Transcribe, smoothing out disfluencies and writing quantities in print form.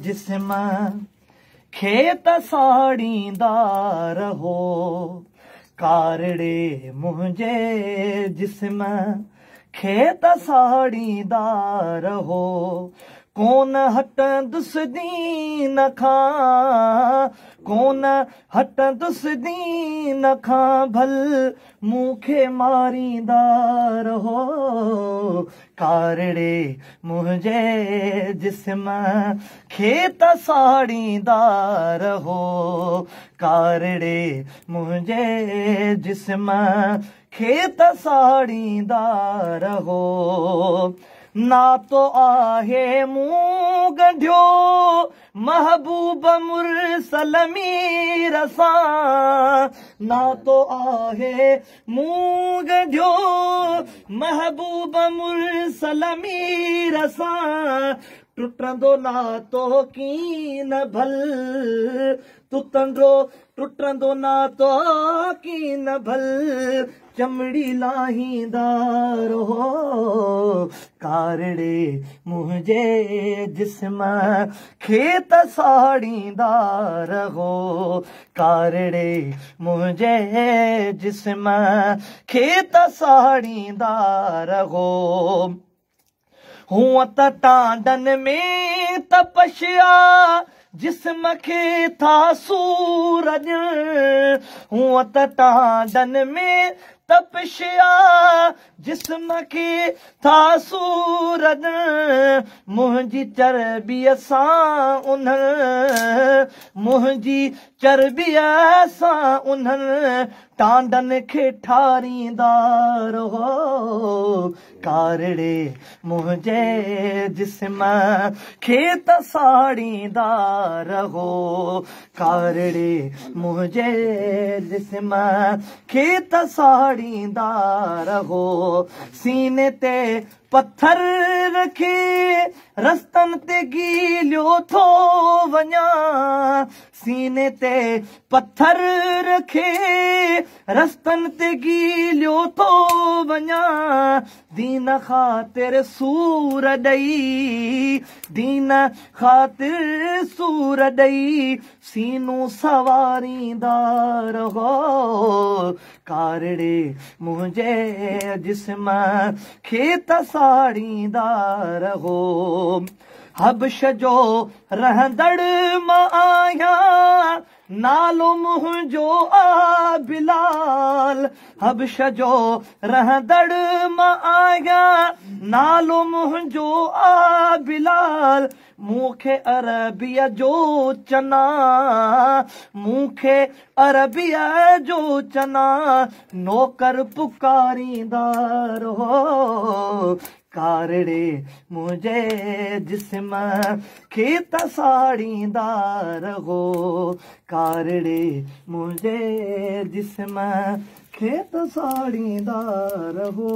जिस्म खेत साड़ींदा रहो कारड़े मुंहिंजे जिस्म खेत साड़ींदा रहो कोन हटंदुसि दीन खां कोन हटंदुसि दीन खां भल मूंखे मारींदा रहो कारड़े मुंहिंजे जिस्म खेत साड़ींदा रहो कारड़े मुंहिंजे जिस्म खेत साड़ींदा रहो नातो आहे मूं गंढियो महबूब मुरसल मीर सां नातो आहे मूं गंढियो महबूब मुरसल मीर सां टुटंदो नातो कीन भल टुटंदो नातो कीन भल चमड़ी लाहींदा रहो कारड़े मुंहिंजे जिस्म खेत साड़ींदा रहो कारड़े मुंहिंजे जिस्म खेत साड़ींदा रहो हूअं त टांडन में तपस्या जिस्म खे था सूरज हूअं त टांडन में तपस्या जिस्म खे था सूरज मुंहिंजी चर्बीअ सां मुंहिंजी चर्बीअ सां उन्हनि टांडन खे ठारींदा रहो कारड़े मुंहिंजे जिस्म खेत साड़ींदा रहो कारड़े मुंहिंजे जिस्म खेत साड़ींदा रहो सीने ते पत्थर रखे रस्तनि ते गीलियो थो वञा सीने ते पत्थर रखे रस्तनि ते गीलियो थो वञा दीन ख़ातिर सूर ॾेई दीन ख़ातिर सूर ॾेई सीनू सवारींदा रहो कारड़े मुंहिंजे जिस्म खेत साड़ींदा रहो हबश जो रहंदड़ मां आहियां नालो मुंहिंजो आ बिलाल हबश जो रहंदड़ मां आहियां नालो मुंहिंजो आ बिलाल मूंखे अरबीअ जो चना मूंखे अरबीअ जो चना नौकर पुकारींदा रहो कारड़े मुंहिंजे जिस्म खेत साड़ींदा रहो कारड़े मुंहिंजे जिस्म खेत साड़ींदा रहो।